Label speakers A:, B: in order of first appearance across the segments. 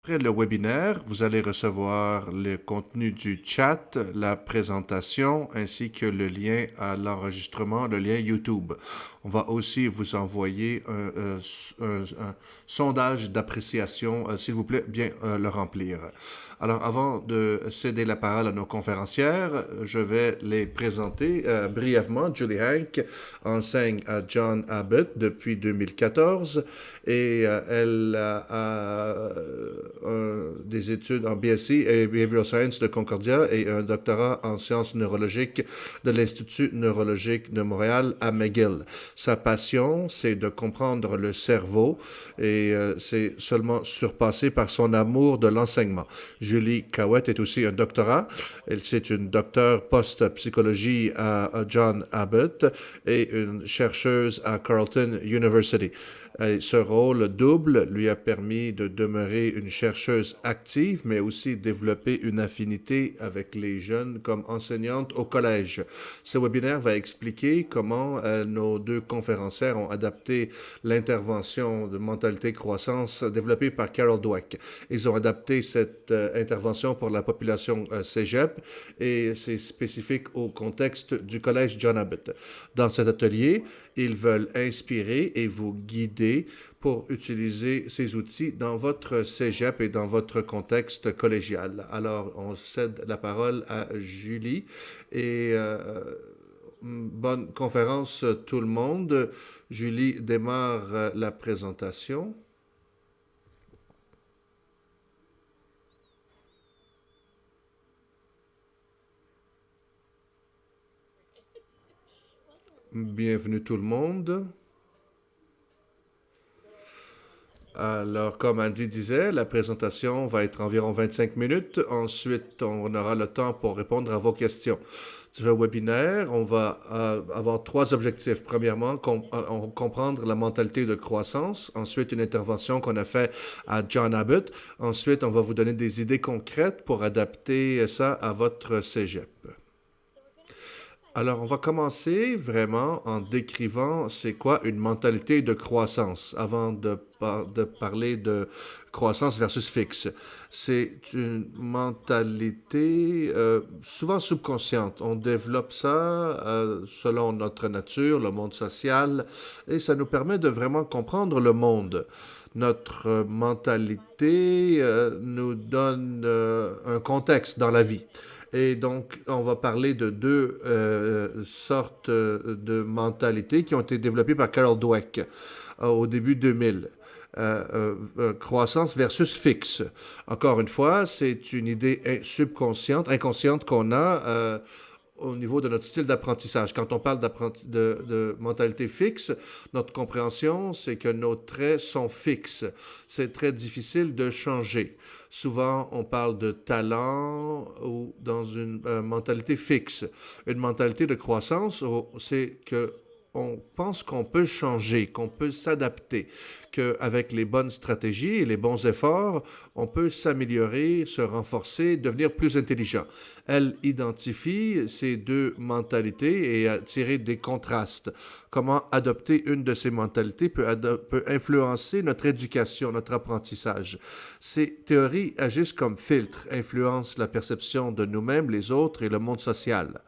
A: Après le webinaire, vous allez recevoir le contenu du chat, la présentation ainsi que le lien à l'enregistrement, le lien YouTube. On va aussi vous envoyer un sondage d'appréciation. S'il vous plaît, bien le remplir. Alors, avant de céder la parole à nos conférencières, je vais les présenter brièvement. Julie Hank enseigne à John Abbott depuis 2014 et elle a des études en BSc et Behavioral Science de Concordia et un doctorat en sciences neurologiques de l'Institut neurologique de Montréal à McGill. Sa passion, c'est de comprendre le cerveau et c'est seulement surpassé par son amour de l'enseignement. Julie Cahouette est aussi un doctorat. C'est une docteure post-psychologie à John Abbott et une chercheuse à Carleton University. Et ce rôle double lui a permis de demeurer une chercheuse active, mais aussi développer une affinité avec les jeunes comme enseignante au collège. Ce webinaire va expliquer comment nos deux conférencières ont adapté l'intervention de mentalité croissance développée par Carol Dweck. Ils ont adapté cette intervention pour la population cégep et c'est spécifique au contexte du collège John Abbott. Dans cet atelier, ils veulent inspirer et vous guider pour utiliser ces outils dans votre cégep et dans votre contexte collégial. Alors, on cède la parole à Julie et bonne conférence tout le monde. Julie démarre la présentation. Bienvenue tout le monde. Alors, comme Andy disait, la présentation va être environ 25 minutes. Ensuite, on aura le temps pour répondre à vos questions. Sur le webinaire, on va avoir trois objectifs. Premièrement, comprendre la mentalité de croissance. Ensuite, une intervention qu'on a faite à John Abbott. Ensuite, on va vous donner des idées concrètes pour adapter ça à votre cégep. Alors, on va commencer vraiment en décrivant c'est quoi une mentalité de croissance avant de parler de croissance versus fixe. C'est une mentalité souvent subconsciente. On développe ça selon notre nature, le monde social, et ça nous permet de vraiment comprendre le monde. Notre mentalité nous donne un contexte dans la vie. Et donc, on va parler de deux sortes de mentalités qui ont été développées par Carol Dweck au début 2000. Croissance versus fixe. Encore une fois, c'est une idée subconsciente, inconsciente qu'on a au niveau de notre style d'apprentissage. Quand on parle de mentalité fixe, notre compréhension, c'est que nos traits sont fixes. C'est très difficile de changer. Souvent, on parle de talent ou dans une mentalité fixe. Une mentalité de croissance, c'est que on pense qu'on peut changer, qu'on peut s'adapter, qu'avec les bonnes stratégies et les bons efforts, on peut s'améliorer, se renforcer, devenir plus intelligent. Elle identifie ces deux mentalités et a tiré des contrastes. Comment adopter une de ces mentalités peut influencer notre éducation, notre apprentissage. Ces théories agissent comme filtres, influencent la perception de nous-mêmes, les autres et le monde social.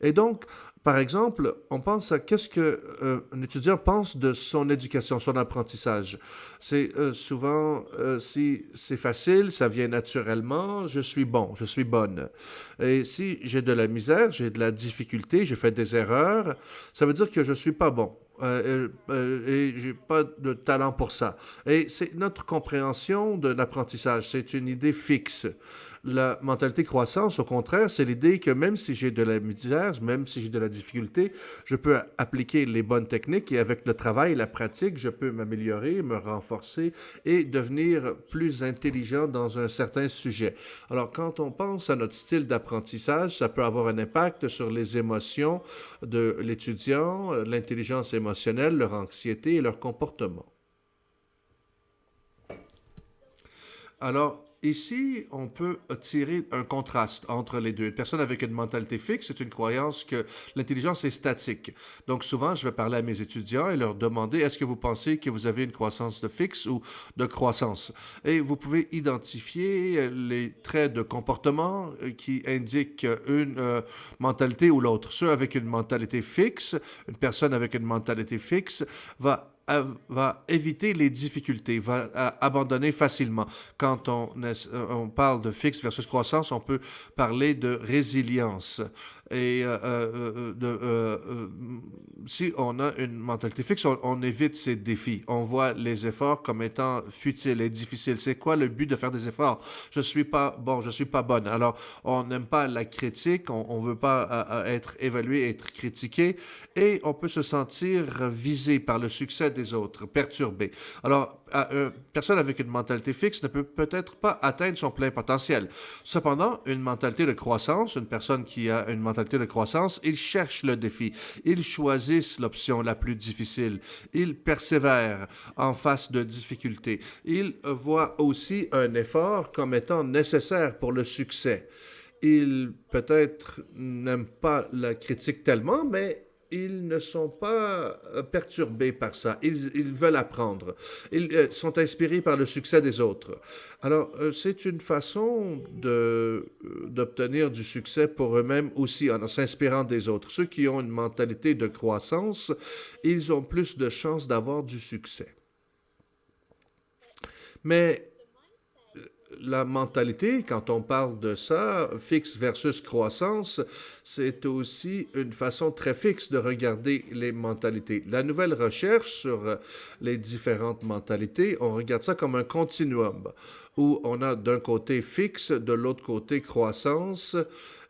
A: Et donc, par exemple, on pense à qu'est-ce qu'un étudiant pense de son éducation, son apprentissage. C'est souvent, si c'est facile, ça vient naturellement, je suis bon, je suis bonne. Et si j'ai de la misère, j'ai de la difficulté, j'ai fait des erreurs, ça veut dire que je suis pas bon. Et j'ai pas de talent pour ça. Et c'est notre compréhension de l'apprentissage, c'est une idée fixe. La mentalité croissance, au contraire, c'est l'idée que même si j'ai de la misère, même si j'ai de la difficulté, je peux appliquer les bonnes techniques et avec le travail et la pratique, je peux m'améliorer, me renforcer et devenir plus intelligent dans un certain sujet. Alors, quand on pense à notre style d'apprentissage, ça peut avoir un impact sur les émotions de l'étudiant, l'intelligence émotionnelle, leur anxiété et leur comportement. Alors, Ici, on peut tirer un contraste entre les deux. Une personne avec une mentalité fixe, c'est une croyance que l'intelligence est statique. Donc souvent, je vais parler à mes étudiants et leur demander, est-ce que vous pensez que vous avez une croissance de fixe ou de croissance? Et vous pouvez identifier les traits de comportement qui indiquent une mentalité ou l'autre. Ceux avec une mentalité fixe, une personne avec une mentalité fixe va éviter les difficultés, va abandonner facilement. Quand on parle de fixe versus croissance, on peut parler de résilience. Et si on a une mentalité fixe, on évite ces défis. On voit les efforts comme étant futiles et difficiles. C'est quoi le but de faire des efforts? Je suis pas bon, je suis pas bonne. Alors, on n'aime pas la critique, on veut pas être évalué, être critiqué, et on peut se sentir visé par le succès des autres, perturbé. Alors, une personne avec une mentalité fixe ne peut peut-être pas atteindre son plein potentiel. Cependant, une mentalité de croissance, une personne qui a une mentalité de croissance, ils cherchent le défi, ils choisissent l'option la plus difficile, ils persévèrent en face de difficultés, ils voient aussi un effort comme étant nécessaire pour le succès. Ils peut-être n'aiment pas la critique tellement, mais ils ne sont pas perturbés par ça. Ils veulent apprendre. Ils sont inspirés par le succès des autres. Alors, c'est une façon d'obtenir du succès pour eux-mêmes aussi en s'inspirant des autres. Ceux qui ont une mentalité de croissance, ils ont plus de chances d'avoir du succès. Mais la mentalité, quand on parle de ça, fixe versus croissance, c'est aussi une façon très fixe de regarder les mentalités. La nouvelle recherche sur les différentes mentalités, on regarde ça comme un continuum où on a d'un côté fixe, de l'autre côté croissance.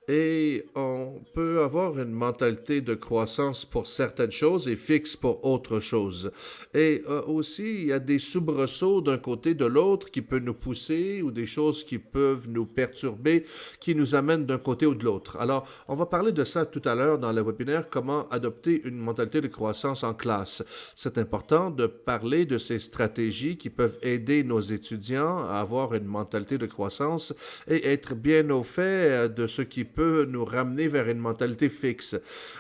A: Et on peut avoir une mentalité de croissance pour certaines choses et fixe pour autre chose. Et aussi, il y a des soubresauts d'un côté de l'autre qui peuvent nous pousser ou des choses qui peuvent nous perturber, qui nous amènent d'un côté ou de l'autre. Alors, on va parler de ça tout à l'heure dans le webinaire, comment adopter une mentalité de croissance en classe. C'est important de parler de ces stratégies qui peuvent aider nos étudiants à avoir une mentalité de croissance et être bien au fait de ce qui peut nous ramener vers une mentalité fixe.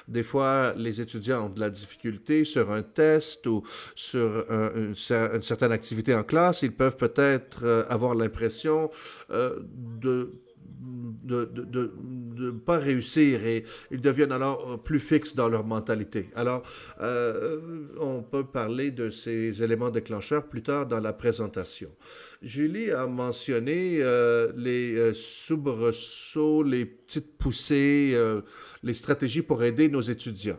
A: Des fois, les étudiants ont de la difficulté sur un test ou sur une certaine activité en classe. Ils peuvent peut-être avoir l'impression de ne pas réussir et ils deviennent alors plus fixes dans leur mentalité. Alors, on peut parler de ces éléments déclencheurs plus tard dans la présentation. Julie a mentionné les soubresauts, les petites poussées, les stratégies pour aider nos étudiants.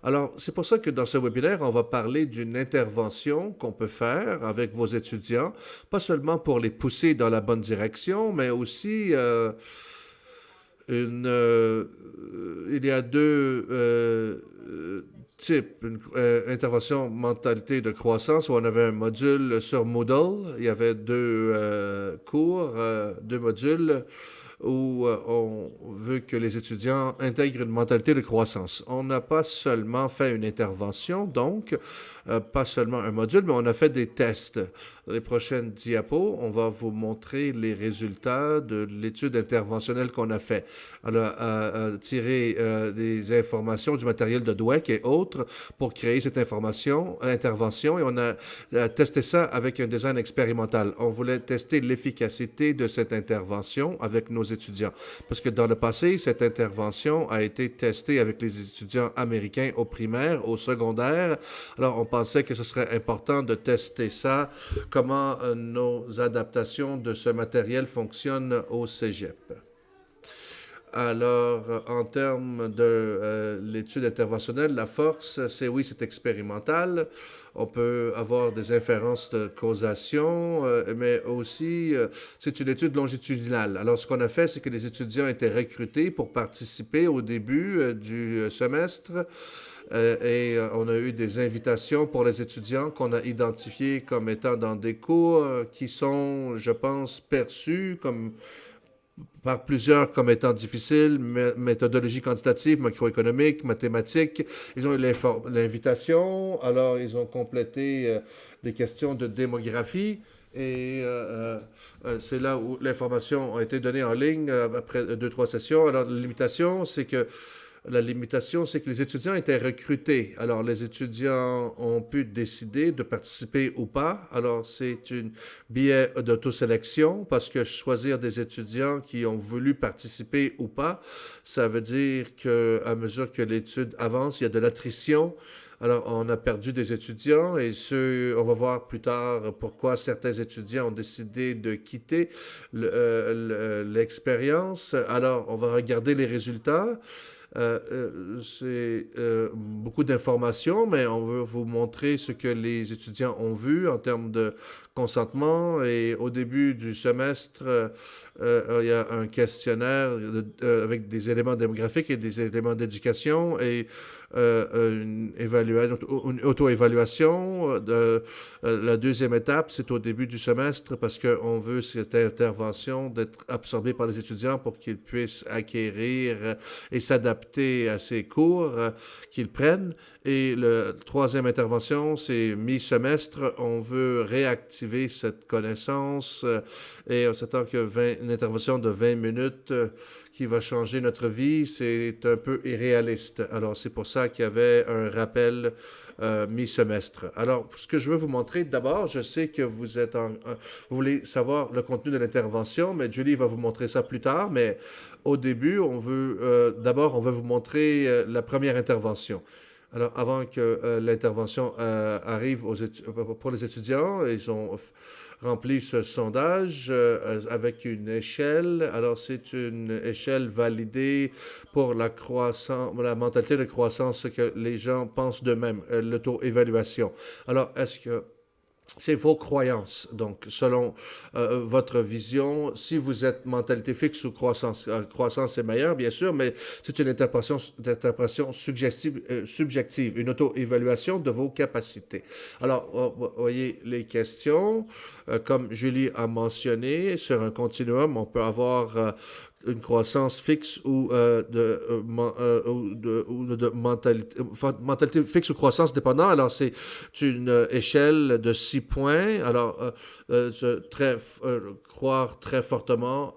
A: Alors, c'est pour ça que dans ce webinaire, on va parler d'une intervention qu'on peut faire avec vos étudiants, pas seulement pour les pousser dans la bonne direction, mais aussi il y a deux types. Une intervention mentalité de croissance où on avait un module sur Moodle. Il y avait deux cours, deux modules où on veut que les étudiants intègrent une mentalité de croissance. On n'a pas seulement fait une intervention, donc pas seulement un module, mais on a fait des tests. Dans les prochaines diapos, on va vous montrer les résultats de l'étude interventionnelle qu'on a fait. On a tiré des informations du matériel de Dweck et autres pour créer cette intervention et on a testé ça avec un design expérimental. On voulait tester l'efficacité de cette intervention avec nos étudiants. Parce que dans le passé, cette intervention a été testée avec les étudiants américains au primaire, au secondaire. Alors, on pensait que ce serait important de tester ça, comment nos adaptations de ce matériel fonctionnent au cégep. Alors, en termes de l'étude interventionnelle, la force, c'est expérimental. On peut avoir des inférences de causation, mais aussi, c'est une étude longitudinale. Alors, ce qu'on a fait, c'est que les étudiants étaient recrutés pour participer au début du semestre. Et on a eu des invitations pour les étudiants qu'on a identifiés comme étant dans des cours qui sont, je pense, perçus comme par plusieurs comme étant difficiles, méthodologie quantitative, macroéconomique, mathématiques. Ils ont eu l'invitation, alors ils ont complété des questions de démographie Et c'est là où l'information a été donnée en ligne après deux, trois sessions. Alors, la limitation, c'est que les étudiants étaient recrutés. Alors, les étudiants ont pu décider de participer ou pas. Alors, c'est un biais d'autosélection parce que choisir des étudiants qui ont voulu participer ou pas, ça veut dire qu'à mesure que l'étude avance, il y a de l'attrition. Alors, on a perdu des étudiants et on va voir plus tard pourquoi certains étudiants ont décidé de quitter l'expérience. Alors, on va regarder les résultats. C'est beaucoup d'informations, mais on veut vous montrer ce que les étudiants ont vu en termes de consentement. Et au début du semestre, il y a un questionnaire avec des éléments démographiques et des éléments d'éducation et une auto-évaluation. La deuxième étape, c'est au début du semestre parce qu'on veut cette intervention d'être absorbée par les étudiants pour qu'ils puissent acquérir et s'adapter à ces cours qu'ils prennent. Et la troisième intervention, c'est mi-semestre. On veut réactiver cette connaissance et on s'attend que une intervention de 20 minutes qui va changer notre vie, c'est un peu irréaliste. Alors, c'est pour ça qu'il y avait un rappel mi-semestre. Alors, ce que je veux vous montrer, d'abord, je sais que vous voulez savoir le contenu de l'intervention, mais Julie va vous montrer ça plus tard. Mais au début, d'abord, on veut vous montrer la première intervention. Alors, avant que l'intervention arrive pour les étudiants, ils ont rempli ce sondage avec une échelle. Alors, c'est une échelle validée pour la mentalité de croissance, ce que les gens pensent d'eux-mêmes, l'auto-évaluation. Alors, est-ce que c'est vos croyances. Donc, selon votre vision, si vous êtes mentalité fixe ou croissance, croissance est meilleure, bien sûr, mais c'est une interprétation subjective, une auto-évaluation de vos capacités. Alors, vous voyez les questions. Comme Julie a mentionné, sur un continuum, on peut avoir une croissance fixe ou de mentalité fixe ou croissance dépendant. Alors, c'est une échelle de 6 points. Alors, croire très fortement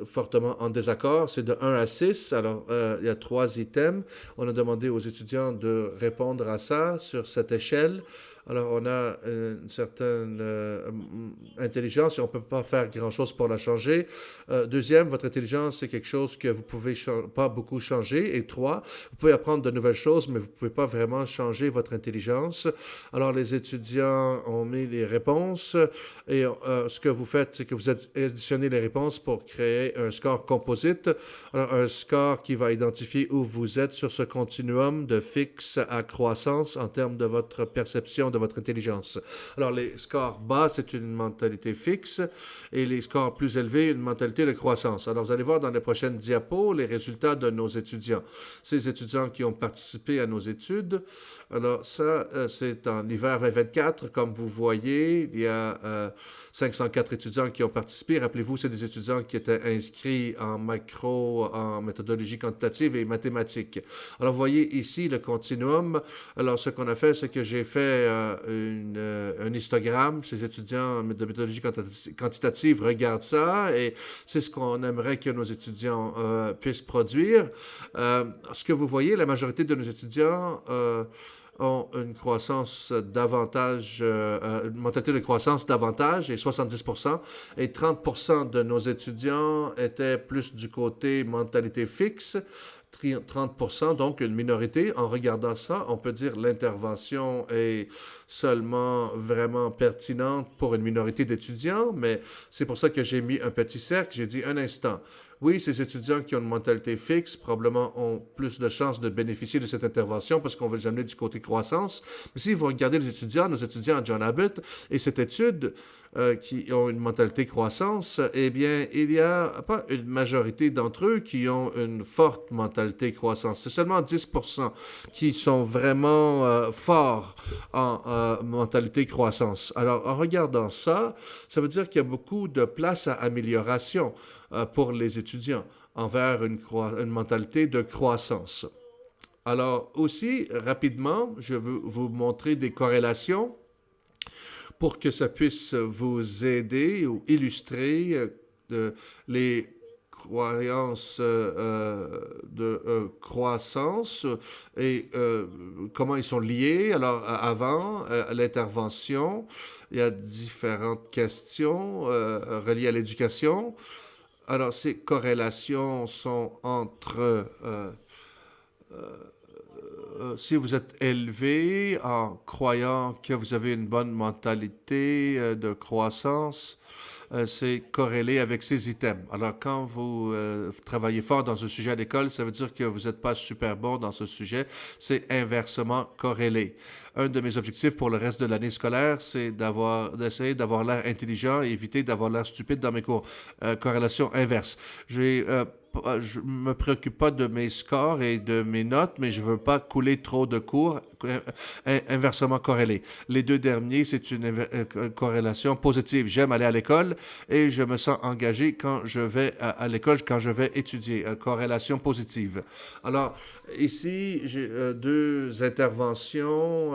A: fortement en désaccord, c'est de 1 à 6. Alors, il y a 3 items. On a demandé aux étudiants de répondre à ça sur cette échelle. Alors, on a une certaine intelligence et on ne peut pas faire grand-chose pour la changer. Deuxième, votre intelligence, c'est quelque chose que vous ne pouvez pas beaucoup changer. Et 3, vous pouvez apprendre de nouvelles choses, mais vous ne pouvez pas vraiment changer votre intelligence. Alors, les étudiants ont mis les réponses et ce que vous faites, c'est que vous additionnez les réponses pour créer un score composite. Alors, un score qui va identifier où vous êtes sur ce continuum de fixe à croissance en termes de votre perception de votre intelligence. Alors, les scores bas, c'est une mentalité fixe et les scores plus élevés, une mentalité de croissance. Alors, vous allez voir dans les prochaines diapos les résultats de nos étudiants. Ces étudiants qui ont participé à nos études, alors ça, c'est en hiver 2024. Comme vous voyez, il y a 504 étudiants qui ont participé. Rappelez-vous, c'est des étudiants qui étaient inscrits en macro, en méthodologie quantitative et mathématiques. Alors, vous voyez ici le continuum. Alors, ce qu'on a fait, c'est que j'ai fait un histogramme. Ces étudiants de méthodologie quantitative regardent ça et c'est ce qu'on aimerait que nos étudiants puissent produire. Ce que vous voyez, la majorité de nos étudiants ont une croissance davantage, une mentalité de croissance davantage, et 70%, et 30% de nos étudiants étaient plus du côté mentalité fixe, 30%, donc une minorité. En regardant ça, on peut dire l'intervention est seulement vraiment pertinente pour une minorité d'étudiants, mais c'est pour ça que j'ai mis un petit cercle. J'ai dit un instant. Oui, ces étudiants qui ont une mentalité fixe probablement ont plus de chances de bénéficier de cette intervention parce qu'on veut les amener du côté croissance. Mais si vous regardez nos étudiants à John Abbott et cette étude qui ont une mentalité croissance, eh bien, il n'y a pas une majorité d'entre eux qui ont une forte mentalité croissance. C'est seulement 10% qui sont vraiment forts en mentalité croissance. Alors, en regardant ça, ça veut dire qu'il y a beaucoup de place à amélioration pour les étudiants envers une mentalité de croissance. Alors aussi, rapidement, je veux vous montrer des corrélations. pour que ça puisse vous aider ou illustrer les croyances de croissance et comment ils sont liés. Alors, avant l'intervention, il y a différentes questions reliées à l'éducation. Alors, ces corrélations sont entre si vous êtes élevé en croyant que vous avez une bonne mentalité de croissance, c'est corrélé avec ces items. Alors, quand vous travaillez fort dans un sujet à l'école, ça veut dire que vous n'êtes pas super bon dans ce sujet. C'est inversement corrélé. Un de mes objectifs pour le reste de l'année scolaire, c'est d'essayer d'avoir l'air intelligent et éviter d'avoir l'air stupide dans mes cours. Corrélation inverse. Je me préoccupe pas de mes scores et de mes notes, mais je veux pas couler trop de cours inversement corrélés. Les deux derniers, c'est une corrélation positive. J'aime aller à l'école et je me sens engagé quand je vais à l'école, quand je vais étudier. Corrélation positive. Alors, ici, j'ai deux interventions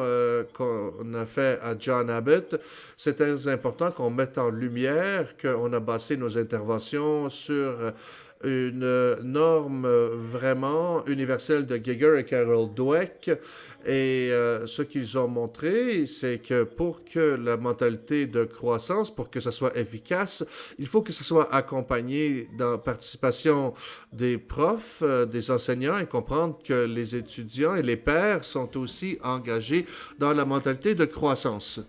A: qu'on a fait à John Abbott. C'est très important qu'on mette en lumière qu'on a basé nos interventions sur une norme vraiment universelle de Geiger et Carol Dweck. Et ce qu'ils ont montré, c'est que pour que la mentalité de croissance, pour que ça soit efficace, il faut que ça soit accompagné dans la participation des profs, des enseignants, et comprendre que les étudiants et les pairs sont aussi engagés dans la mentalité de croissance.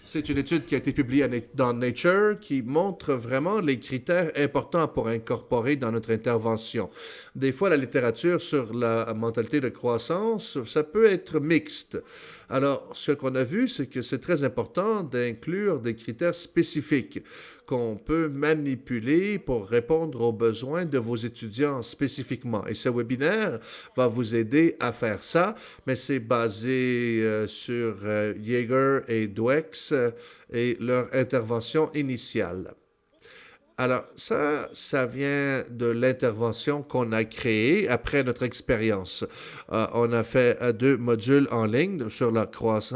A: C'est une étude qui a été publiée dans Nature qui montre vraiment les critères importants pour incorporer dans notre intervention. Des fois, la littérature sur la mentalité de croissance, ça peut être mixte. Alors, ce qu'on a vu, c'est que c'est très important d'inclure des critères spécifiques qu'on peut manipuler pour répondre aux besoins de vos étudiants spécifiquement. Et ce webinaire va vous aider à faire ça, mais c'est basé sur Jaeger et Dweck et leur intervention initiale. Alors, ça vient de l'intervention qu'on a créée après notre expérience. On a fait 2 modules en ligne sur la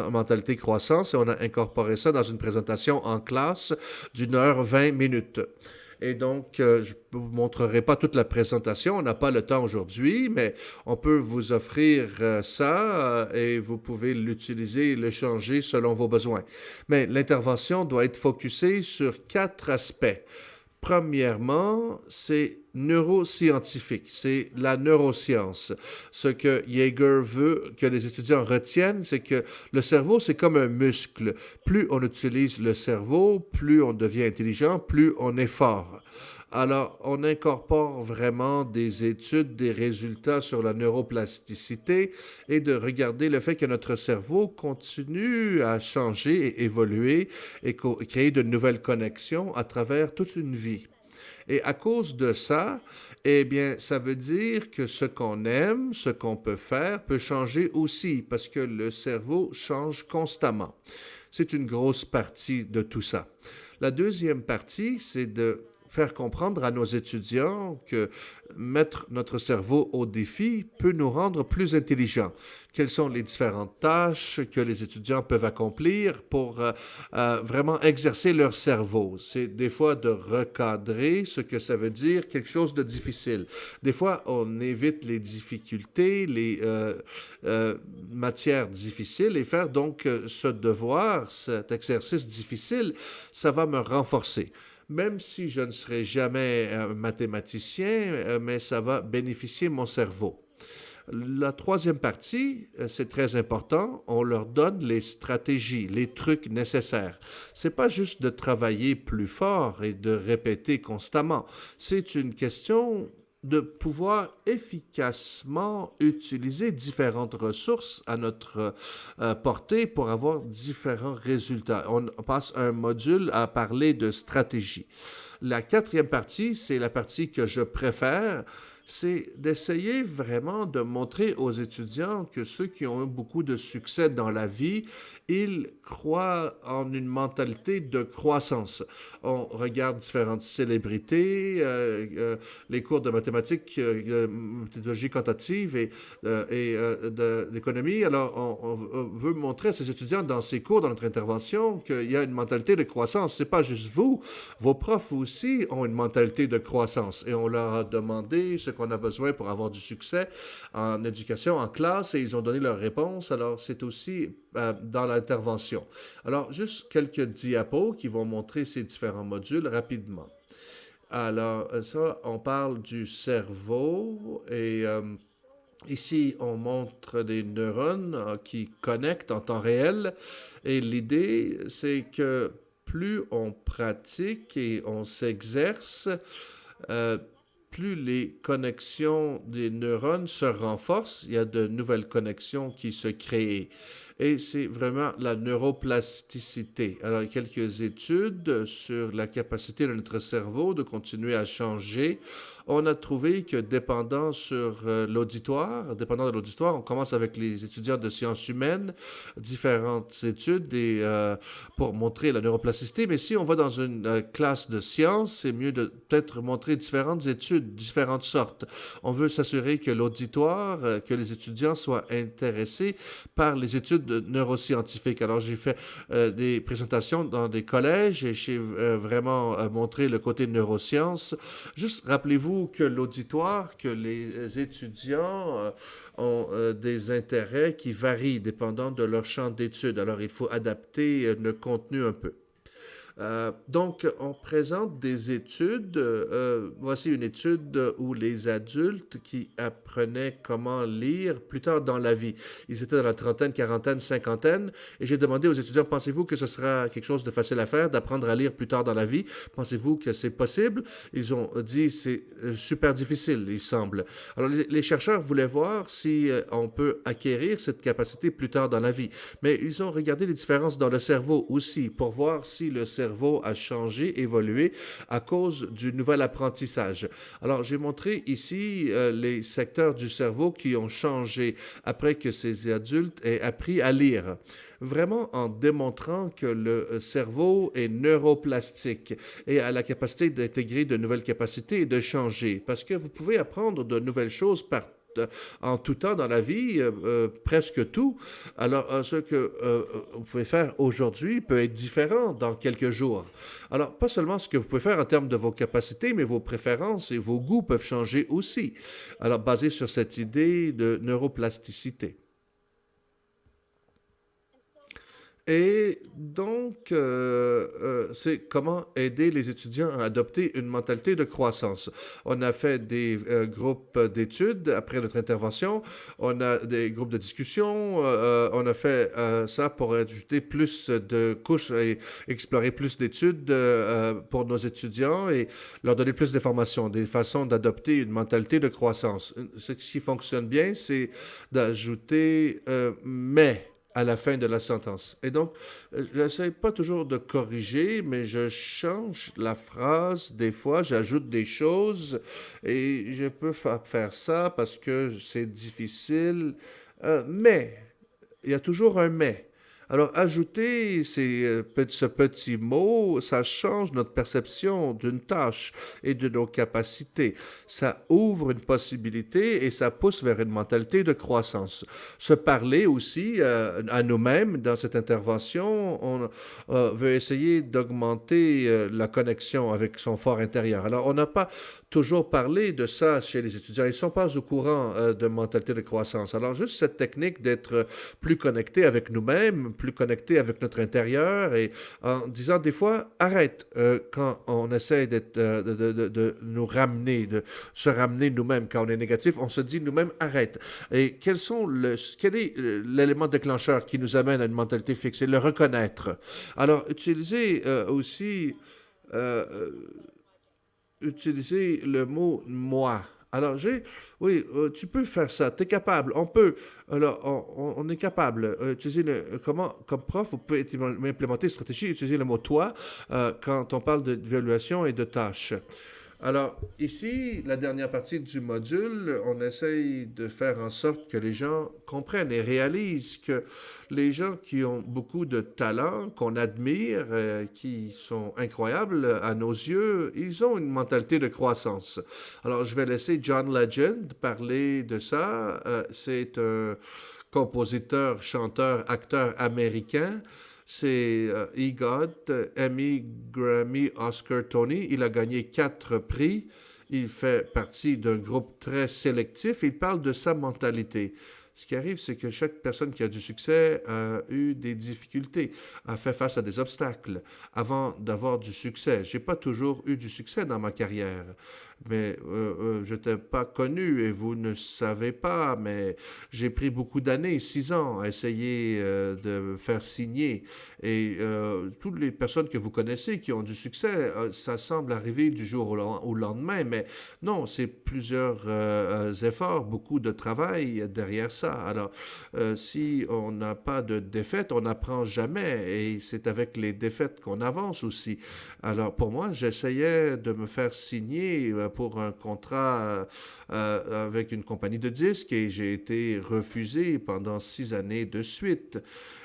A: mentalité croissance et on a incorporé ça dans une présentation en classe d'1 heure 20 minutes. Et donc, je ne vous montrerai pas toute la présentation, on n'a pas le temps aujourd'hui, mais on peut vous offrir ça et vous pouvez l'utiliser et le changer selon vos besoins. Mais l'intervention doit être focusée sur 4 aspects. Premièrement, c'est neuroscientifique, c'est la neuroscience. Ce que Jaeger veut que les étudiants retiennent, c'est que le cerveau, c'est comme un muscle. Plus on utilise le cerveau, plus on devient intelligent, plus on est fort. Alors, on incorpore vraiment des études, des résultats sur la neuroplasticité et de regarder le fait que notre cerveau continue à changer et évoluer et créer de nouvelles connexions à travers toute une vie. Et à cause de ça, eh bien, ça veut dire que ce qu'on aime, ce qu'on peut faire, peut changer aussi, parce que le cerveau change constamment. C'est une grosse partie de tout ça. La deuxième partie, c'est de faire comprendre à nos étudiants que mettre notre cerveau au défi peut nous rendre plus intelligents. Quelles sont les différentes tâches que les étudiants peuvent accomplir pour vraiment exercer leur cerveau? C'est des fois de recadrer ce que ça veut dire, quelque chose de difficile. Des fois, on évite les difficultés, les matières difficiles et faire donc ce devoir, cet exercice difficile, ça va me renforcer. Même si je ne serai jamais mathématicien, mais ça va bénéficier mon cerveau. La troisième partie, c'est très important, on leur donne les stratégies, les trucs nécessaires. C'est pas juste de travailler plus fort et de répéter constamment. C'est une question de pouvoir efficacement utiliser différentes ressources à notre portée pour avoir différents résultats. On passe un module à parler de stratégie. La quatrième partie, c'est la partie que je préfère, c'est d'essayer vraiment de montrer aux étudiants que ceux qui ont eu beaucoup de succès dans la vie, ils croient en une mentalité de croissance. On regarde différentes célébrités, les cours de mathématiques, méthodologie quantitative d'économie. Alors, on veut montrer à ces étudiants dans ces cours, dans notre intervention, qu'il y a une mentalité de croissance. C'est pas juste vous, vos profs aussi ont une mentalité de croissance. Et on leur a demandé ce qu'on a besoin pour avoir du succès en éducation, en classe, et ils ont donné leur réponse. Alors, c'est aussi dans l'intervention. Alors, juste quelques diapos qui vont montrer ces différents modules rapidement. Alors, ça, on parle du cerveau et ici, on montre des neurones qui connectent en temps réel et l'idée, c'est que plus on pratique et on s'exerce, euh, plus les connexions des neurones se renforcent, il y a de nouvelles connexions qui se créent. Et c'est vraiment la neuroplasticité. Alors, il y a quelques études sur la capacité de notre cerveau de continuer à changer. On a trouvé que dépendant de l'auditoire, on commence avec les étudiants de sciences humaines, différentes études pour montrer la neuroplasticité. Mais si on va dans une classe de sciences, c'est mieux de peut-être montrer différentes études, différentes sortes. On veut s'assurer que l'auditoire, que les étudiants soient intéressés par les études neuroscientifiques. Alors, j'ai fait des présentations dans des collèges et j'ai vraiment montré le côté neurosciences. Juste rappelez-vous que l'auditoire, que les étudiants ont des intérêts qui varient dépendant de leur champ d'études. Alors, il faut adapter le contenu un peu. Donc, on présente des études. Voici une étude où les adultes qui apprenaient comment lire plus tard dans la vie. Ils étaient dans la trentaine, quarantaine, cinquantaine. Et j'ai demandé aux étudiants, pensez-vous que ce sera quelque chose de facile à faire, d'apprendre à lire plus tard dans la vie? Pensez-vous que c'est possible? Ils ont dit, c'est super difficile, il semble. Alors, les chercheurs voulaient voir si on peut acquérir cette capacité plus tard dans la vie. Mais ils ont regardé les différences dans le cerveau aussi pour voir si le cerveau a changé, évolué à cause du nouvel apprentissage. Alors, j'ai montré ici les secteurs du cerveau qui ont changé après que ces adultes aient appris à lire. Vraiment en démontrant que le cerveau est neuroplastique et a la capacité d'intégrer de nouvelles capacités et de changer. Parce que vous pouvez apprendre de nouvelles choses en tout temps dans la vie, presque tout. Alors, ce que vous pouvez faire aujourd'hui peut être différent dans quelques jours. Alors, pas seulement ce que vous pouvez faire en termes de vos capacités, mais vos préférences et vos goûts peuvent changer aussi. Alors, basé sur cette idée de neuroplasticité. Et donc, c'est comment aider les étudiants à adopter une mentalité de croissance. On a fait des groupes d'études après notre intervention. On a des groupes de discussion. On a fait ça pour ajouter plus de couches et explorer plus d'études pour nos étudiants et leur donner plus d'informations, des façons d'adopter une mentalité de croissance. Ce qui fonctionne bien, c'est d'ajouter mais à la fin de la sentence. Et donc, je n'essaie pas toujours de corriger, mais je change la phrase. Des fois, j'ajoute des choses et je peux faire ça parce que c'est difficile. Mais, il y a toujours un mais. Alors, ajouter ce petit mot, ça change notre perception d'une tâche et de nos capacités. Ça ouvre une possibilité et ça pousse vers une mentalité de croissance. Se parler aussi à nous-mêmes dans cette intervention, on veut essayer d'augmenter la connexion avec son fort intérieur. Alors, on n'a pas toujours parlé de ça chez les étudiants. Ils ne sont pas au courant de mentalité de croissance. Alors, juste cette technique d'être plus connecté avec nous-mêmes, plus connecté avec notre intérieur et en disant des fois, arrête quand on essaie de nous ramener, de se ramener nous-mêmes quand on est négatif, on se dit nous-mêmes, arrête. Et quel est l'élément déclencheur qui nous amène à une mentalité fixée? Le reconnaître. Alors, euh, utiliser le mot moi. Alors, oui, tu peux faire ça, tu es capable, on peut. Alors, on est capable. Comme prof, vous pouvez implémenter une stratégie, utiliser le mot toi quand on parle d'évaluation et de tâches. Alors, ici, la dernière partie du module, on essaye de faire en sorte que les gens comprennent et réalisent que les gens qui ont beaucoup de talent, qu'on admire, qui sont incroyables à nos yeux, ils ont une mentalité de croissance. Alors, je vais laisser John Legend parler de ça. C'est un compositeur, chanteur, acteur américain. C'est EGOT, Emmy, Grammy, Oscar, Tony. Il a gagné 4 prix. Il fait partie d'un groupe très sélectif. Il parle de sa mentalité. Ce qui arrive, c'est que chaque personne qui a du succès a eu des difficultés, a fait face à des obstacles avant d'avoir du succès. J'ai pas toujours eu du succès dans ma carrière, mais je n'étais pas connu et vous ne savez pas, mais j'ai pris beaucoup d'années, 6 ans, à essayer de me faire signer. Et toutes les personnes que vous connaissez qui ont du succès, ça semble arriver du jour au lendemain, mais non, c'est plusieurs efforts, beaucoup de travail derrière ça. Alors, si on n'a pas de défaite, on n'apprend jamais et c'est avec les défaites qu'on avance aussi. Alors, pour moi, j'essayais de me faire signer pour un contrat avec une compagnie de disques et j'ai été refusé pendant 6 années de suite,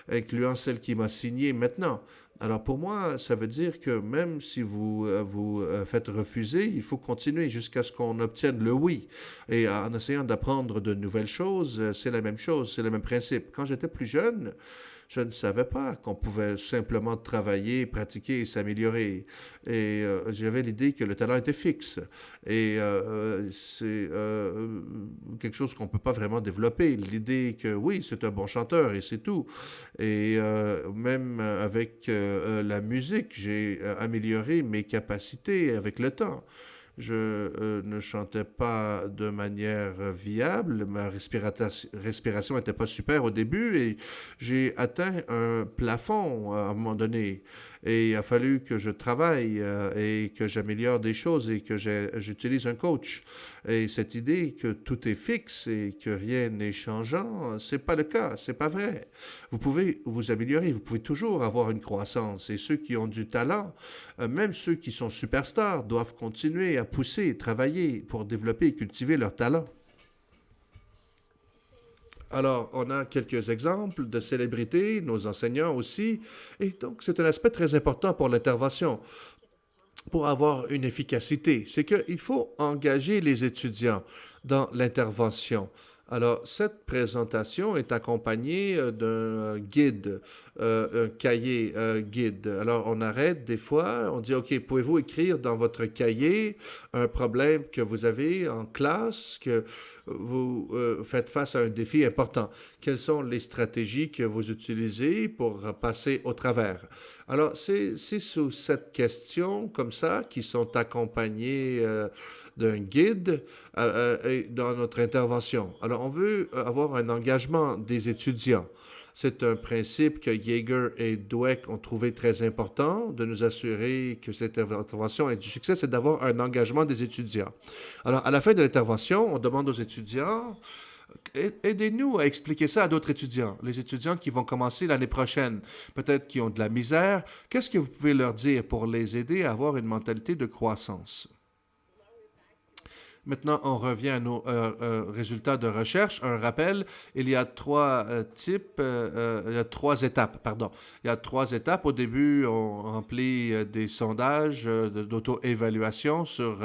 A: incluant celle qui m'a signé maintenant. Alors pour moi, ça veut dire que même si vous faites refuser, il faut continuer jusqu'à ce qu'on obtienne le oui. Et en essayant d'apprendre de nouvelles choses, c'est la même chose, c'est le même principe. Quand j'étais plus jeune, je ne savais pas qu'on pouvait simplement travailler, pratiquer et s'améliorer. Et j'avais l'idée que le talent était fixe. Et c'est quelque chose qu'on ne peut pas vraiment développer. L'idée que oui, c'est un bon chanteur et c'est tout. Et même avec la musique, j'ai amélioré mes capacités avec le temps. Je ne chantais pas de manière viable, ma respiration n'était pas super au début et j'ai atteint un plafond à un moment donné. Et il a fallu que je travaille et que j'améliore des choses et que j'utilise un coach. Et cette idée que tout est fixe et que rien n'est changeant, c'est pas le cas, c'est pas vrai. Vous pouvez vous améliorer, vous pouvez toujours avoir une croissance. Et ceux qui ont du talent, même ceux qui sont superstars, doivent continuer à pousser, travailler pour développer et cultiver leur talent. Alors, on a quelques exemples de célébrités, nos enseignants aussi, et donc c'est un aspect très important pour l'intervention, pour avoir une efficacité. C'est qu'il faut engager les étudiants dans l'intervention. Alors, cette présentation est accompagnée d'un guide, un cahier guide. Alors, on arrête des fois, on dit, OK, pouvez-vous écrire dans votre cahier un problème que vous avez en classe, que vous faites face à un défi important? Quelles sont les stratégies que vous utilisez pour passer au travers? Alors, c'est sous cette question, comme ça, qui sont accompagnées d'un guide dans notre intervention. Alors, on veut avoir un engagement des étudiants. C'est un principe que Yeager et Dweck ont trouvé très important, de nous assurer que cette intervention ait du succès, c'est d'avoir un engagement des étudiants. Alors, à la fin de l'intervention, on demande aux étudiants, aidez-nous à expliquer ça à d'autres étudiants, les étudiants qui vont commencer l'année prochaine, peut-être qui ont de la misère. Qu'est-ce que vous pouvez leur dire pour les aider à avoir une mentalité de croissance? Maintenant, on revient à nos résultats de recherche. Un rappel, il y a il y a 3 étapes, pardon. Il y a 3 étapes. Au début, on remplit des sondages d'auto-évaluation sur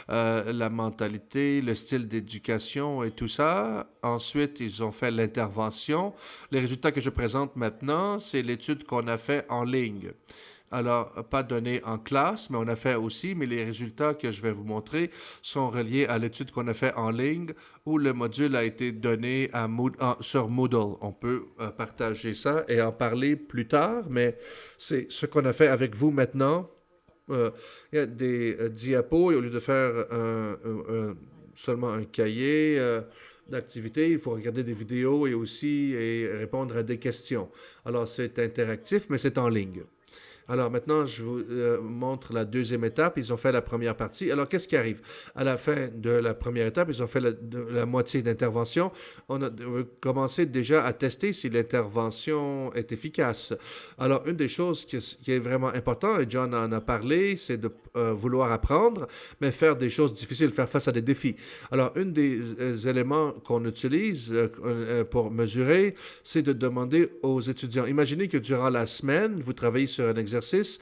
A: la mentalité, le style d'éducation et tout ça. Ensuite, ils ont fait l'intervention. Les résultats que je présente maintenant, c'est l'étude qu'on a fait en ligne. Alors, pas donné en classe, mais on a fait aussi, mais les résultats que je vais vous montrer sont reliés à l'étude qu'on a fait en ligne où le module a été donné sur Moodle. On peut partager ça et en parler plus tard, mais c'est ce qu'on a fait avec vous maintenant. Il y a des diapos et au lieu de faire seulement un cahier d'activité, il faut regarder des vidéos et aussi répondre à des questions. Alors, c'est interactif, mais c'est en ligne. Alors maintenant, je vous montre la deuxième étape. Ils ont fait la première partie. Alors qu'est-ce qui arrive? À la fin de la première étape, ils ont fait la moitié d'intervention. On a commencé déjà à tester si l'intervention est efficace. Alors une des choses qui est vraiment importante, et John en a parlé, c'est de vouloir apprendre, mais faire des choses difficiles, faire face à des défis. Alors un des éléments qu'on utilise pour mesurer, c'est de demander aux étudiants. Imaginez que durant la semaine, vous travaillez sur un exercice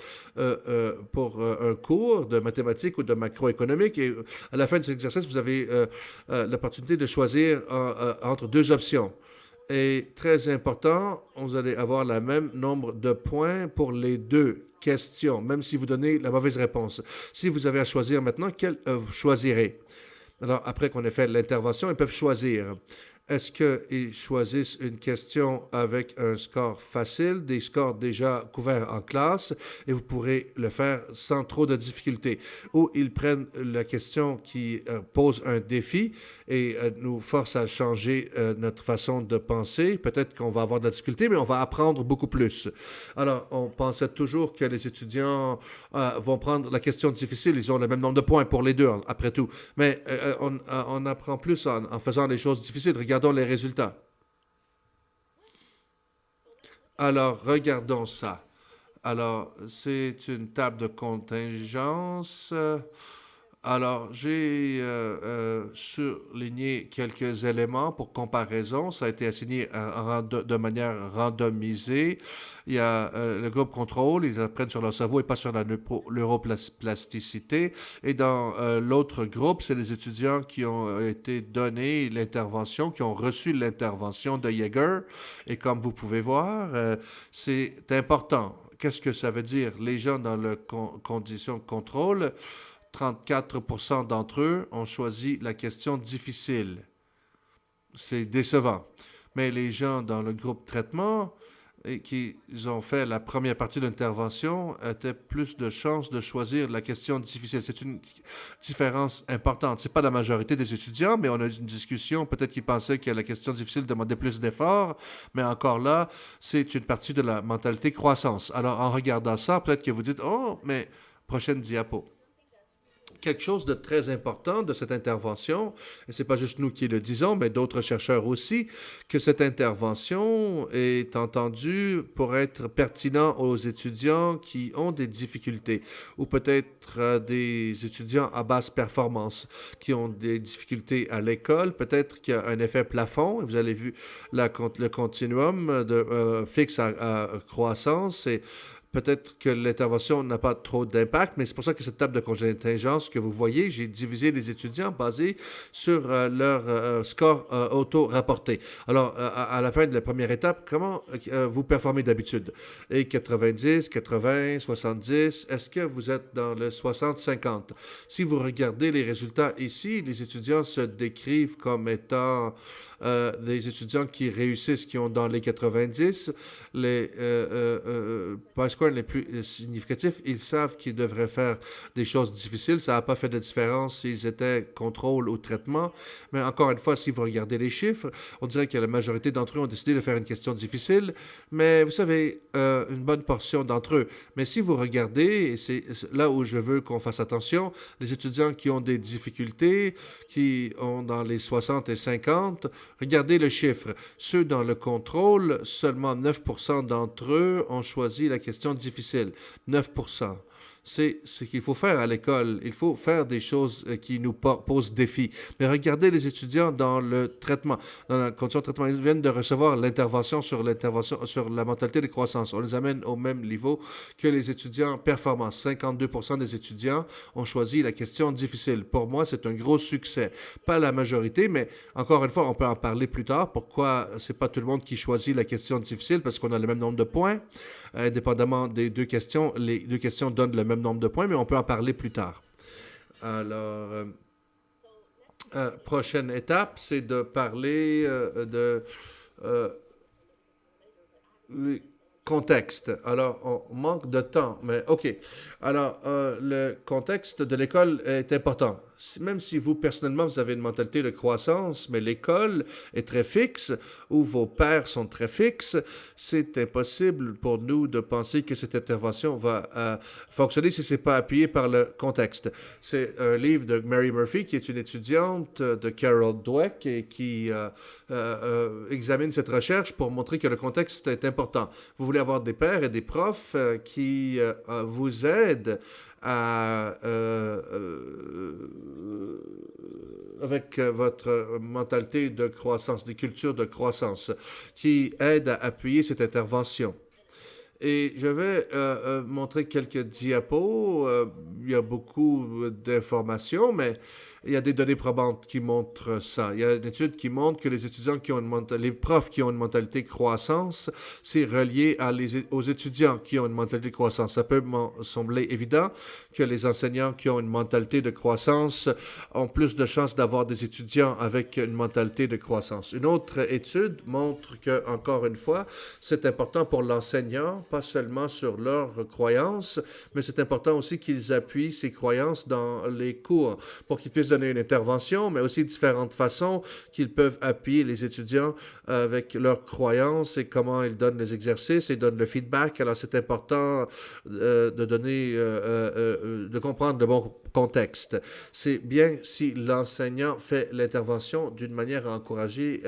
A: pour un cours de mathématiques ou de macroéconomique et à la fin de cet exercice, vous avez l'opportunité de choisir entre deux options. Et très important, vous allez avoir le même nombre de points pour les deux questions, même si vous donnez la mauvaise réponse. Si vous avez à choisir maintenant, quelle vous choisirez? Alors, après qu'on ait fait l'intervention, ils peuvent choisir. Est-ce qu'ils choisissent une question avec un score facile, des scores déjà couverts en classe, et vous pourrez le faire sans trop de difficultés, ou ils prennent la question qui pose un défi et nous force à changer notre façon de penser. Peut-être qu'on va avoir de la difficulté, mais on va apprendre beaucoup plus. Alors, on pensait toujours que les étudiants vont prendre la question difficile. Ils ont le même nombre de points pour les deux, après tout. Mais on apprend plus en faisant les choses difficiles. Regardons les résultats. Alors, regardons ça. Alors, c'est une table de contingence. Alors, j'ai surligné quelques éléments pour comparaison. Ça a été assigné de manière randomisée. Il y a le groupe contrôle, ils apprennent sur leur cerveau et pas sur la neuroplasticité. Et dans l'autre groupe, c'est les étudiants qui ont été donnés l'intervention, qui ont reçu l'intervention de Yeager. Et comme vous pouvez voir, c'est important. Qu'est-ce que ça veut dire? Les gens dans la condition de contrôle, 34% d'entre eux ont choisi la question difficile. C'est décevant. Mais les gens dans le groupe traitement et qui ont fait la première partie de l'intervention étaient plus de chances de choisir la question difficile. C'est une différence importante. Ce n'est pas la majorité des étudiants, mais on a eu une discussion. Peut-être qu'ils pensaient que la question difficile demandait plus d'efforts, mais encore là, c'est une partie de la mentalité croissance. Alors, en regardant ça, peut-être que vous dites, oh, mais prochaine diapo. Quelque chose de très important de cette intervention, et ce n'est pas juste nous qui le disons, mais d'autres chercheurs aussi, que cette intervention est entendue pour être pertinent aux étudiants qui ont des difficultés, ou peut-être des étudiants à basse performance, qui ont des difficultés à l'école, peut-être qu'il y a un effet plafond, et vous avez vu le continuum fixe à croissance, et peut-être que l'intervention n'a pas trop d'impact, mais c'est pour ça que cette table de contingence que vous voyez, j'ai divisé les étudiants basés sur leur score auto-rapporté. Alors, à la fin de la première étape, comment vous performez d'habitude? Et 90, 80, 70, est-ce que vous êtes dans le 60-50? Si vous regardez les résultats ici, les étudiants se décrivent comme étant des étudiants qui réussissent, qui ont dans les 90, les scores les plus significatifs, ils savent qu'ils devraient faire des choses difficiles. Ça n'a pas fait de différence s'ils étaient contrôle ou traitement. Mais encore une fois, si vous regardez les chiffres, on dirait que la majorité d'entre eux ont décidé de faire une question difficile. Mais vous savez, une bonne portion d'entre eux. Mais si vous regardez, et c'est là où je veux qu'on fasse attention, les étudiants qui ont des difficultés, qui ont dans les 60 et 50, regardez le chiffre. Ceux dans le contrôle, seulement 9% d'entre eux ont choisi la question difficile. 9%. C'est ce qu'il faut faire à l'école. Il faut faire des choses qui nous posent défi. Mais regardez les étudiants dans le traitement, dans la condition de traitement. Ils viennent de recevoir l'intervention sur la mentalité de croissance. On les amène au même niveau que les étudiants performants. 52% des étudiants ont choisi la question difficile. Pour moi, c'est un gros succès. Pas la majorité, mais encore une fois, on peut en parler plus tard. Pourquoi c'est pas tout le monde qui choisit la question difficile? Parce qu'on a le même nombre de points. Indépendamment des deux questions, les deux questions donnent le même nombre de points, mais on peut en parler plus tard. Alors, prochaine étape, c'est de parler de contexte. Alors, on manque de temps, mais OK. Alors, le contexte de l'école est important. Même si vous, personnellement, vous avez une mentalité de croissance, mais l'école est très fixe, ou vos pairs sont très fixes, c'est impossible pour nous de penser que cette intervention va fonctionner si ce n'est pas appuyé par le contexte. C'est un livre de Mary Murphy, qui est une étudiante de Carol Dweck et qui examine cette recherche pour montrer que le contexte est important. Vous voulez avoir des pairs et des profs qui vous aident avec votre mentalité de croissance, des cultures de croissance, qui aident à appuyer cette intervention. Et je vais montrer quelques diapos. Il y a beaucoup d'informations, mais il y a des données probantes qui montrent ça. Il y a une étude qui montre que les étudiants qui ont les profs qui ont une mentalité croissance, c'est relié aux étudiants qui ont une mentalité de croissance. Ça peut sembler évident que les enseignants qui ont une mentalité de croissance ont plus de chances d'avoir des étudiants avec une mentalité de croissance. Une autre étude montre que, encore une fois, c'est important pour l'enseignant, pas seulement sur leurs croyances, mais c'est important aussi qu'ils appuient ces croyances dans les cours pour qu'ils puissent donner une intervention, mais aussi différentes façons qu'ils peuvent appuyer les étudiants avec leurs croyances et comment ils donnent les exercices et donnent le feedback. Alors, c'est important de donner, de comprendre le bon contexte. C'est bien si l'enseignant fait l'intervention d'une manière à encourager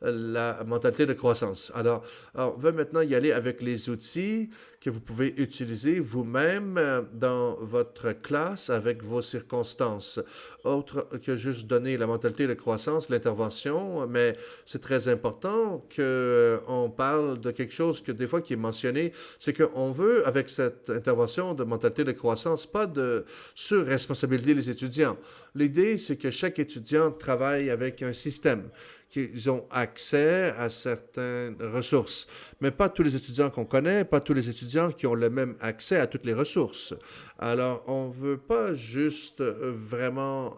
A: la mentalité de croissance. Alors, on va maintenant y aller avec les outils que vous pouvez utiliser vous-même dans votre classe avec vos circonstances. Autre que juste donner la mentalité de croissance, l'intervention, mais c'est très important qu'on parle de quelque chose que des fois qui est mentionné, c'est qu'on veut, avec cette intervention de mentalité de croissance, pas de surresponsabiliser les étudiants. L'idée, c'est que chaque étudiant travaille avec un système, qu'ils ont accès à certaines ressources. Mais pas tous les étudiants qu'on connaît, pas tous les étudiants qui ont le même accès à toutes les ressources. Alors, on ne veut pas juste vraiment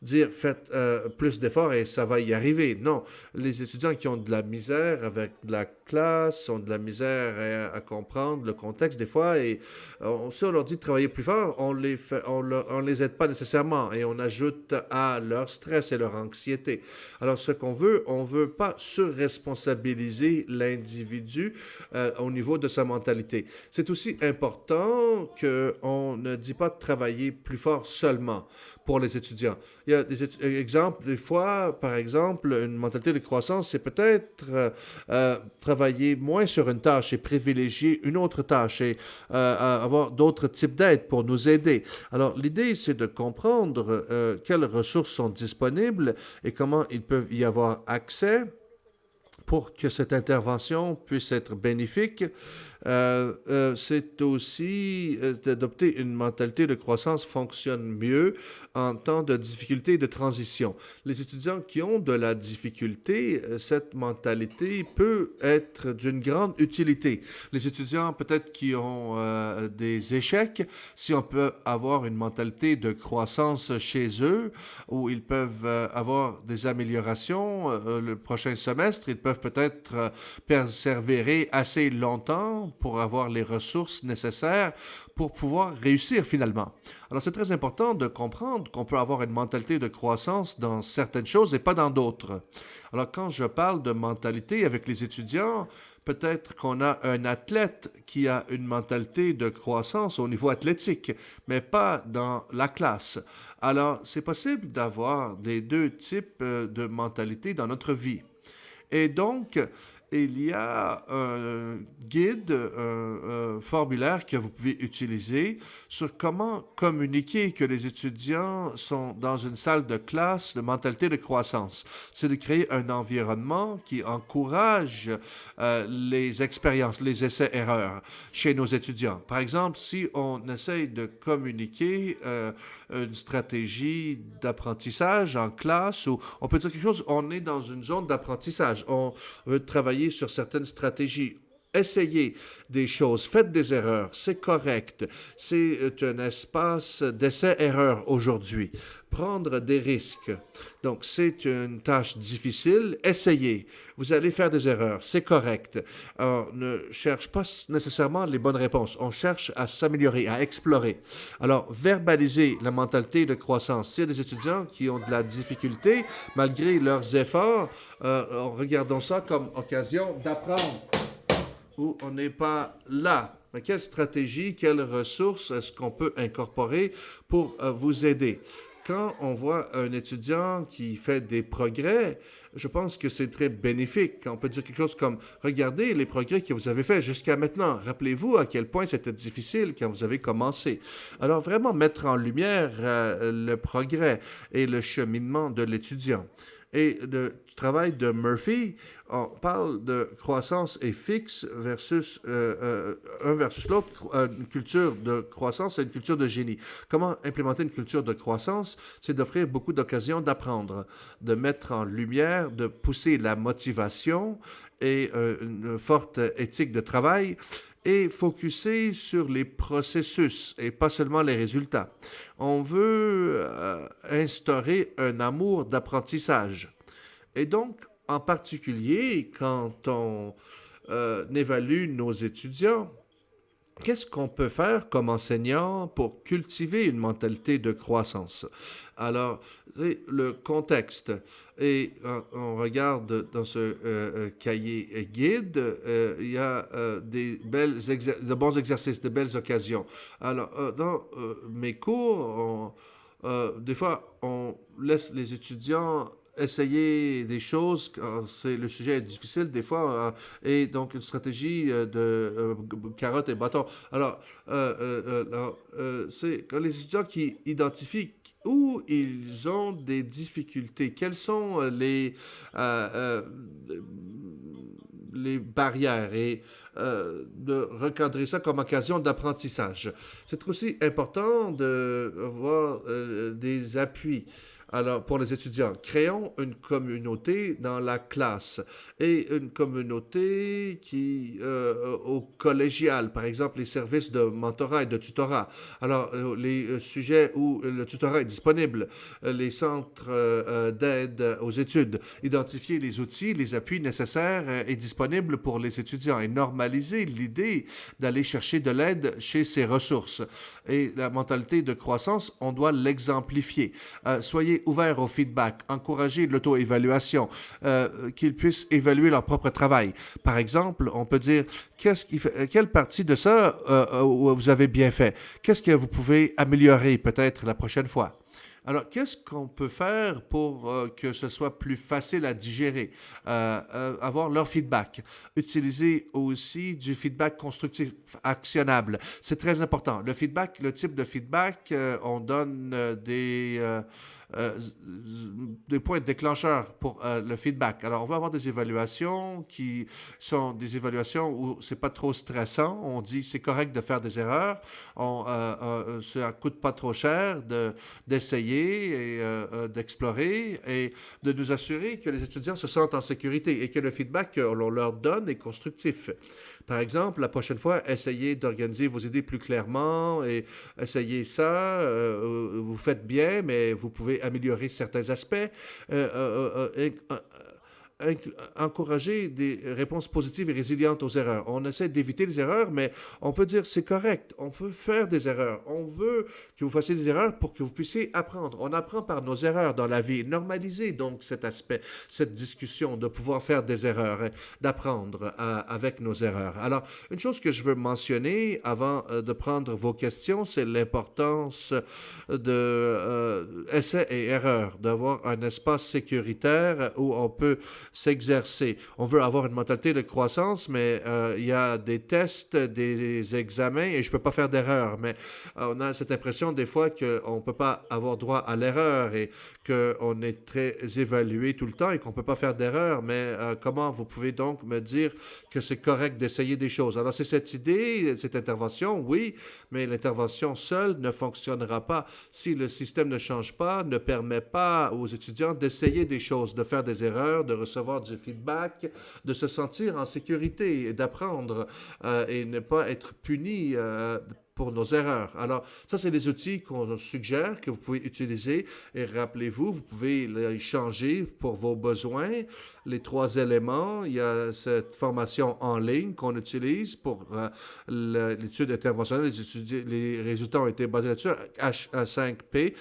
A: dire faites plus d'efforts et ça va y arriver. Non, les étudiants qui ont de la misère avec de la classe ont de la misère à comprendre le contexte des fois et si on leur dit de travailler plus fort, on les aide pas nécessairement et on ajoute à leur stress et leur anxiété. Alors, ce qu'on veut, on veut pas surresponsabiliser l'individu au niveau de sa mentalité. C'est aussi important qu'on ne dit pas de travailler plus fort seulement pour les étudiants. Il y a des exemples, des fois, par exemple, une mentalité de croissance, c'est peut-être travailler moins sur une tâche et privilégier une autre tâche et avoir d'autres types d'aide pour nous aider. Alors, l'idée, c'est de comprendre quelles ressources sont disponibles et comment ils peuvent y avoir accès pour que cette intervention puisse être bénéfique. C'est aussi d'adopter une mentalité de croissance fonctionne mieux en temps de difficulté et de transition. Les étudiants qui ont de la difficulté, cette mentalité peut être d'une grande utilité. Les étudiants peut-être qui ont des échecs, si on peut avoir une mentalité de croissance chez eux, où ils peuvent avoir des améliorations le prochain semestre, ils peuvent peut-être persévérer assez longtemps pour avoir les ressources nécessaires pour pouvoir réussir finalement. Alors c'est très important de comprendre qu'on peut avoir une mentalité de croissance dans certaines choses et pas dans d'autres. Alors quand je parle de mentalité avec les étudiants, peut-être qu'on a un athlète qui a une mentalité de croissance au niveau athlétique, mais pas dans la classe. Alors c'est possible d'avoir les deux types de mentalité dans notre vie. Et donc, il y a un guide, un formulaire que vous pouvez utiliser sur comment communiquer que les étudiants sont dans une salle de classe de mentalité de croissance. C'est de créer un environnement qui encourage les expériences, les essais-erreurs chez nos étudiants. Par exemple, si on essaye de communiquer une stratégie d'apprentissage en classe, ou on peut dire quelque chose, on est dans une zone d'apprentissage, on veut travailler sur certaines stratégies. essayez des choses, faites des erreurs, c'est correct. C'est un espace d'essai-erreur aujourd'hui. Prendre des risques. Donc, c'est une tâche difficile. Essayez. Vous allez faire des erreurs. C'est correct. On ne cherche pas nécessairement les bonnes réponses. On cherche à s'améliorer, à explorer. Alors, verbaliser la mentalité de croissance. S'il y a des étudiants qui ont de la difficulté, malgré leurs efforts, regardons ça comme occasion d'apprendre où on n'est pas là. Mais quelle stratégie, quelles ressources est-ce qu'on peut incorporer pour vous aider? Quand on voit un étudiant qui fait des progrès, je pense que c'est très bénéfique. On peut dire quelque chose comme « Regardez les progrès que vous avez faits jusqu'à maintenant. Rappelez-vous à quel point c'était difficile quand vous avez commencé. » Alors vraiment mettre en lumière le progrès et le cheminement de l'étudiant. Et le travail de Murphy, on parle de croissance et fixe versus un versus l'autre, une culture de croissance et une culture de génie. Comment implémenter une culture de croissance? C'est d'offrir beaucoup d'occasions d'apprendre, de mettre en lumière, de pousser la motivation et une forte éthique de travail et focuser sur les processus et pas seulement les résultats. On veut instaurer un amour d'apprentissage. Et donc, en particulier, quand on évalue nos étudiants, qu'est-ce qu'on peut faire comme enseignant pour cultiver une mentalité de croissance? Alors, le contexte. Et on regarde dans ce cahier guide, il y a de bons exercices, de belles occasions. Alors, dans mes cours, des fois, on laisse les étudiants essayer des choses quand le sujet est difficile des fois et donc une stratégie de carotte et bâton. Alors, c'est quand les étudiants qui identifient où ils ont des difficultés, quelles sont les barrières et de recadrer ça comme occasion d'apprentissage. C'est aussi important de voir des appuis. Alors, pour les étudiants, créons une communauté dans la classe et une communauté qui, au collégial, par exemple, les services de mentorat et de tutorat. Alors, les sujets où le tutorat est disponible, les centres d'aide aux études, identifier les outils, les appuis nécessaires et disponibles pour les étudiants et normaliser l'idée d'aller chercher de l'aide chez ces ressources. Et la mentalité de croissance, on doit l'exemplifier. Soyez ouverts au feedback, encouragez l'auto-évaluation, qu'ils puissent évaluer leur propre travail. Par exemple, on peut dire, quelle partie de ça vous avez bien fait? Qu'est-ce que vous pouvez améliorer peut-être la prochaine fois? Alors, qu'est-ce qu'on peut faire pour que ce soit plus facile à digérer? Avoir leur feedback. Utiliser aussi du feedback constructif, actionnable. C'est très important. Le feedback, le type de feedback, on donne des points déclencheurs pour le feedback. Alors, on va avoir des évaluations qui sont des évaluations où c'est pas trop stressant. On dit c'est correct de faire des erreurs. Ça coûte pas trop cher d'essayer et d'explorer et de nous assurer que les étudiants se sentent en sécurité et que le feedback qu'on leur donne est constructif. Par exemple, la prochaine fois, essayez d'organiser vos idées plus clairement et essayez ça. Vous faites bien, mais vous pouvez améliorer certains aspects. Encourager des réponses positives et résilientes aux erreurs. On essaie d'éviter les erreurs, mais on peut dire c'est correct, on peut faire des erreurs. On veut que vous fassiez des erreurs pour que vous puissiez apprendre. On apprend par nos erreurs dans la vie. Normalisez donc cet aspect, cette discussion de pouvoir faire des erreurs, d'apprendre avec nos erreurs. Alors, une chose que je veux mentionner avant de prendre vos questions, c'est l'importance de essais et erreurs, d'avoir un espace sécuritaire où on peut s'exercer. On veut avoir une mentalité de croissance, mais il y a des tests, des examens, et je ne peux pas faire d'erreur. Mais on a cette impression des fois qu'on ne peut pas avoir droit à l'erreur et qu'on est très évalué tout le temps et qu'on ne peut pas faire d'erreur. Mais comment vous pouvez donc me dire que c'est correct d'essayer des choses? Alors c'est cette idée, cette intervention, oui, mais l'intervention seule ne fonctionnera pas si le système ne change pas, ne permet pas aux étudiants d'essayer des choses, de faire des erreurs, de recevoir recevoir du feedback, de se sentir en sécurité et d'apprendre et ne pas être puni pour nos erreurs. Alors, ça, c'est des outils qu'on suggère que vous pouvez utiliser et rappelez-vous, vous pouvez les changer pour vos besoins. Les trois éléments, il y a cette formation en ligne qu'on utilise pour l'étude interventionnelle. Les résultats ont été basés là-dessus. H5P,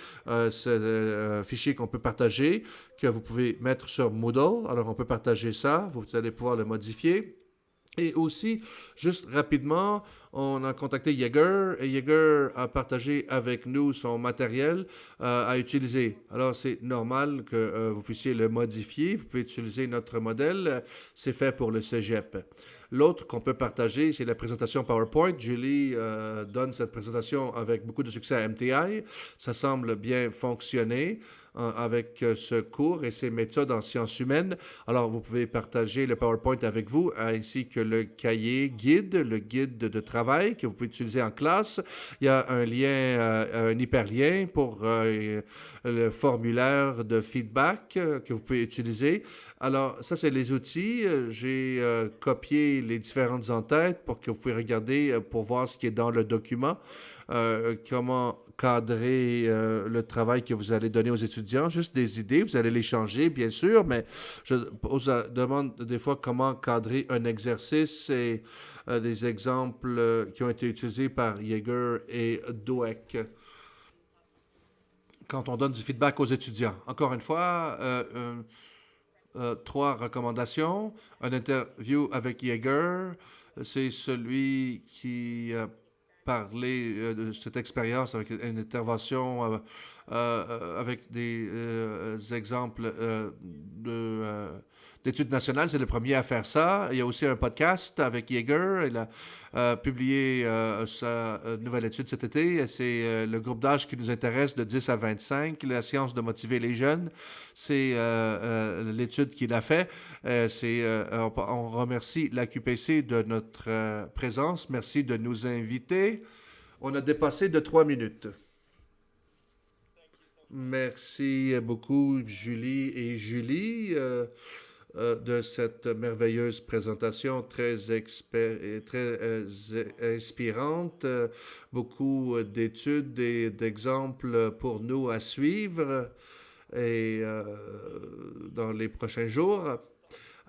A: c'est un fichier qu'on peut partager, que vous pouvez mettre sur Moodle. Alors, on peut partager ça. Vous allez pouvoir le modifier. Et aussi, juste rapidement, on a contacté Jaeger et Jaeger a partagé avec nous son matériel à utiliser. Alors, c'est normal que vous puissiez le modifier. Vous pouvez utiliser notre modèle. C'est fait pour le cégep. L'autre qu'on peut partager, c'est la présentation PowerPoint. Julie donne cette présentation avec beaucoup de succès à MTI. Ça semble bien fonctionner avec ce cours et ces méthodes en sciences humaines. Alors, vous pouvez partager le PowerPoint avec vous, ainsi que le cahier guide, le guide de travail que vous pouvez utiliser en classe. Il y a un lien, un hyperlien pour le formulaire de feedback que vous pouvez utiliser. Alors, ça, c'est les outils. J'ai copié les différentes en-têtes pour que vous puissiez regarder pour voir ce qui est dans le document. Comment cadrer le travail que vous allez donner aux étudiants. Juste des idées, vous allez les changer, bien sûr, mais je demande des fois comment cadrer un exercice et des exemples qui ont été utilisés par Jaeger et Dweck quand on donne du feedback aux étudiants. Encore une fois, trois recommandations. Une interview avec Jaeger, c'est celui qui parler de cette expérience avec une intervention avec des exemples d'études nationales. C'est le premier à faire ça. Il y a aussi un podcast avec Jaeger. Il a publié sa nouvelle étude cet été. C'est le groupe d'âge qui nous intéresse de 10 à 25, la science de motiver les jeunes. C'est l'étude qu'il a fait. On remercie l'AQPC de notre présence. Merci de nous inviter. On a dépassé de 3 minutes. Merci beaucoup, Julie et Julie, de cette merveilleuse présentation très inspirante. Beaucoup d'études et d'exemples pour nous à suivre et dans les prochains jours.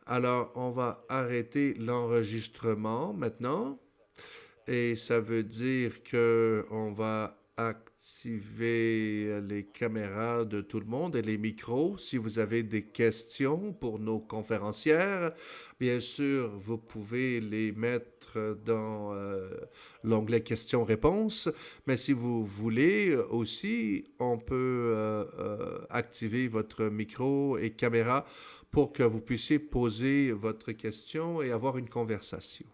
A: Alors, on va arrêter l'enregistrement maintenant. Et ça veut dire que on va activer les caméras de tout le monde et les micros. Si vous avez des questions pour nos conférencières, bien sûr, vous pouvez les mettre dans l'onglet questions-réponses. Mais si vous voulez aussi, on peut activer votre micro et caméra pour que vous puissiez poser votre question et avoir une conversation.